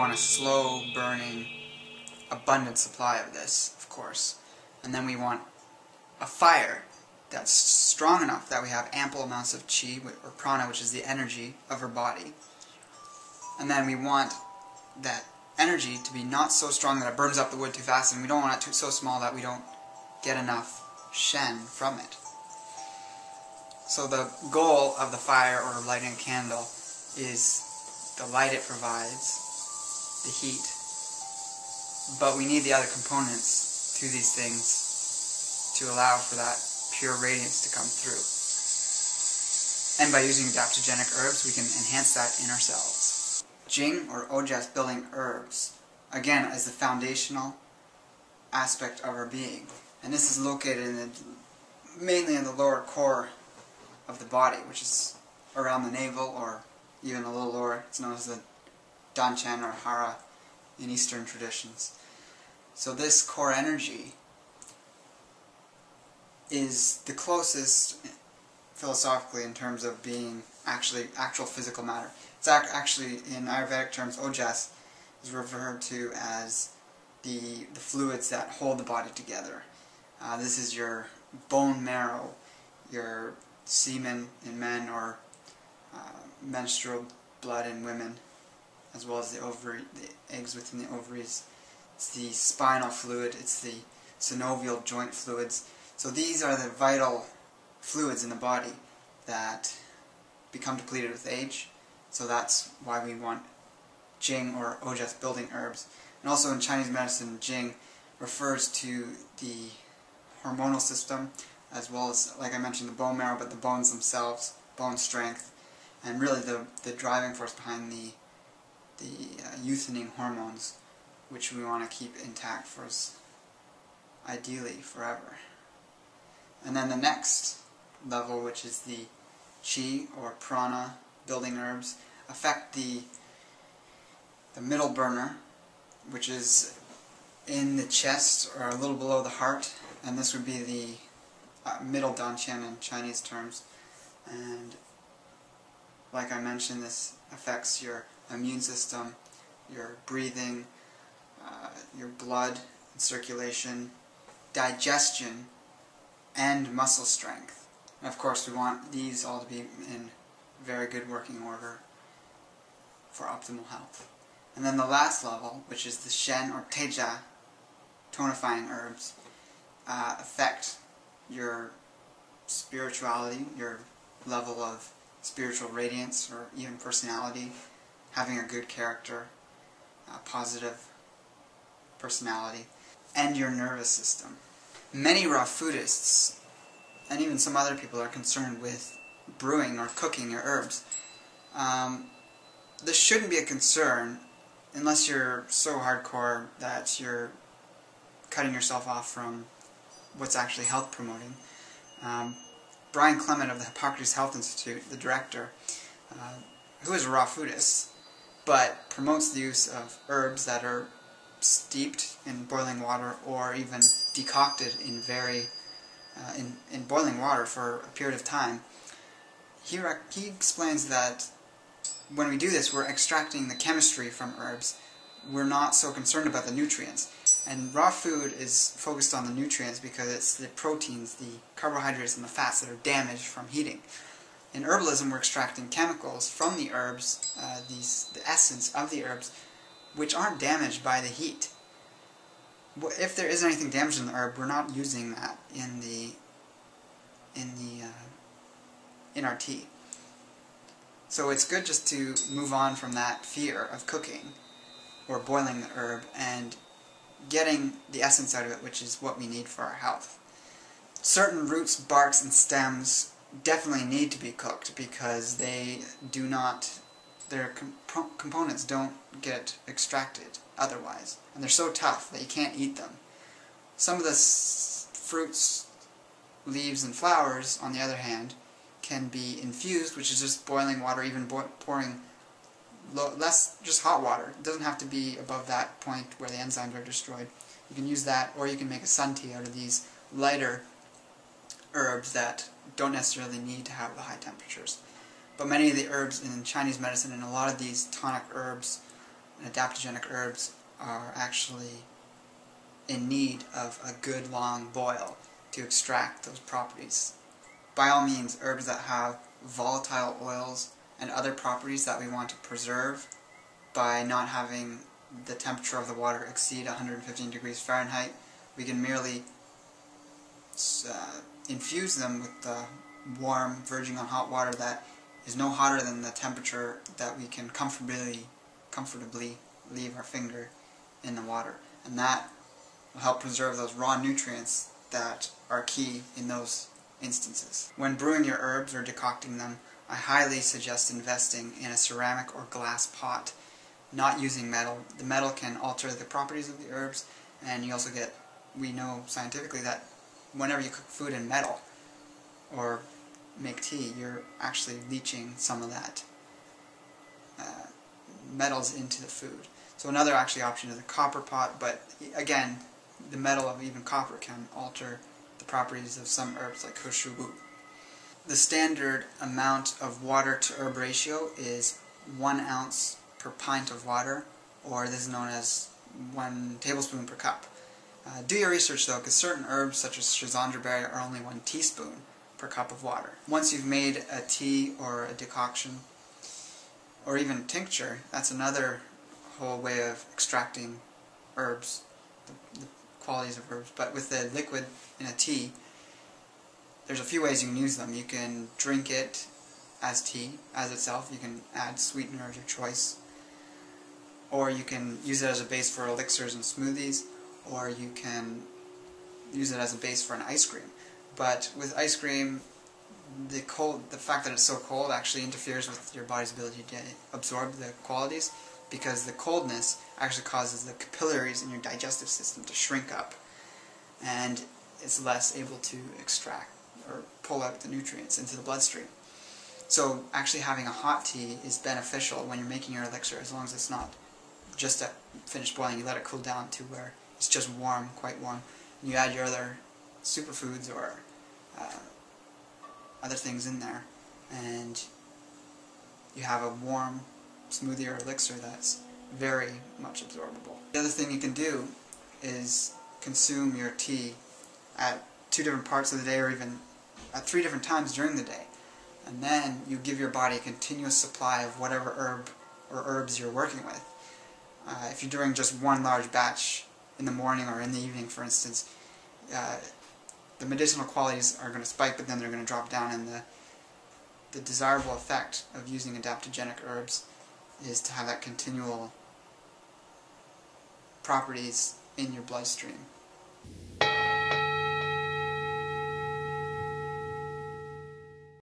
want a slow burning, abundant supply of this, of course. And then we want a fire that's strong enough that we have ample amounts of chi, or prana, which is the energy of our body. And then we want that energy to be not so strong that it burns up the wood too fast, and we don't want it so small that we don't get enough shen from it. So the goal of the fire, or lighting a candle, is the light it provides, the heat, but we need the other components to these things to allow for that pure radiance to come through. And by using adaptogenic herbs, we can enhance that in ourselves. Jing, or ojas building herbs, again, is the foundational aspect of our being. And this is located mainly in the lower core of the body, which is around the navel, or even a little lower. It's known as the danchan or hara in Eastern traditions. So this core energy is the closest philosophically in terms of being actual physical matter. It's actually, in Ayurvedic terms, ojas is referred to as the fluids that hold the body together. This is your bone marrow, your semen in men, or menstrual blood in women, as well as the eggs within the ovaries. It's the spinal fluid, it's the synovial joint fluids. So these are the vital fluids in the body that become depleted with age. So that's why we want Jing, or ojas building herbs. And also in Chinese medicine, Jing refers to the hormonal system, as well as, like I mentioned, the bone marrow, but the bones themselves, bone strength, and really the driving force behind the youthening hormones, which we want to keep intact for us, ideally forever. And then the next level, which is the chi, or prana building herbs, affect the middle burner, which is in the chest or a little below the heart, and this would be the middle danchan in Chinese terms. And like I mentioned, this affects your immune system, your breathing, your blood and circulation, digestion, and muscle strength. And of course, we want these all to be in very good working order for optimal health. And then the last level, which is the shen, or teja, tonifying herbs, affect your spirituality, your level of spiritual radiance, or even personality, having a good character, a positive personality, and your nervous system. Many raw foodists, and even some other people, are concerned with brewing or cooking your herbs. This shouldn't be a concern unless you're so hardcore that you're cutting yourself off from what's actually health promoting. Brian Clement of the Hippocrates Health Institute, the director, who is a raw foodist, but promotes the use of herbs that are steeped in boiling water, or even decocted in in boiling water for a period of time. He explains that when we do this, we're extracting the chemistry from herbs. We're not so concerned about the nutrients. And raw food is focused on the nutrients because it's the proteins, the carbohydrates, and the fats that are damaged from heating. In herbalism, we're extracting chemicals from the herbs, the essence of the herbs, which aren't damaged by the heat. If there is anything damaged in the herb, we're not using that in our tea. So it's good just to move on from that fear of cooking or boiling the herb and getting the essence out of it, which is what we need for our health. Certain roots, barks, and stems definitely need to be cooked because their components don't get extracted otherwise. And they're so tough that you can't eat them. Some of the fruits, leaves, and flowers, on the other hand, can be infused, which is just boiling water, even pouring just hot water. It doesn't have to be above that point where the enzymes are destroyed. You can use that, or you can make a sun tea out of these lighter herbs that don't necessarily need to have the high temperatures. But many of the herbs in Chinese medicine, and a lot of these tonic herbs and adaptogenic herbs are actually in need of a good long boil to extract those properties. By all means, herbs that have volatile oils and other properties that we want to preserve by not having the temperature of the water exceed 115 degrees Fahrenheit, we can merely infuse them with the warm, verging on hot water that is no hotter than the temperature that we can comfortably leave our finger in the water. And that will help preserve those raw nutrients that are key in those instances. When brewing your herbs or decocting them, I highly suggest investing in a ceramic or glass pot, not using metal. The metal can alter the properties of the herbs, and you also get, we know scientifically that whenever you cook food in metal or make tea, you're actually leaching some of that metals into the food. So another actually option is a copper pot, but again, the metal of even copper can alter the properties of some herbs like hushubu. The standard amount of water to herb ratio is 1 ounce per pint of water, or this is known as 1 tablespoon per cup. Do your research though, because certain herbs such as schizandra berry are only 1 teaspoon per cup of water. Once you've made a tea or a decoction, or even tincture, that's another whole way of extracting herbs, the qualities of herbs. But with the liquid in a tea, there's a few ways you can use them. You can drink it as tea, as itself. You can add sweetener of your choice. Or you can use it as a base for elixirs and smoothies, or you can use it as a base for an ice cream. But with ice cream, the fact that it's so cold actually interferes with your body's ability to absorb the qualities, because the coldness actually causes the capillaries in your digestive system to shrink up, and it's less able to extract or pull out the nutrients into the bloodstream. So actually having a hot tea is beneficial when you're making your elixir, as long as it's not just at finished boiling. You let it cool down to where it's just warm, quite warm, and you add your other superfoods or other things in there, and you have a warm smoothie or elixir that's very much absorbable. The other thing you can do is consume your tea at 2 different parts of the day, or even at 3 different times during the day, and then you give your body a continuous supply of whatever herb or herbs you're working with. If you're doing just one large batch in the morning or in the evening, for instance, the medicinal qualities are going to spike, but then they're going to drop down, and the desirable effect of using adaptogenic herbs is to have that continual properties in your bloodstream.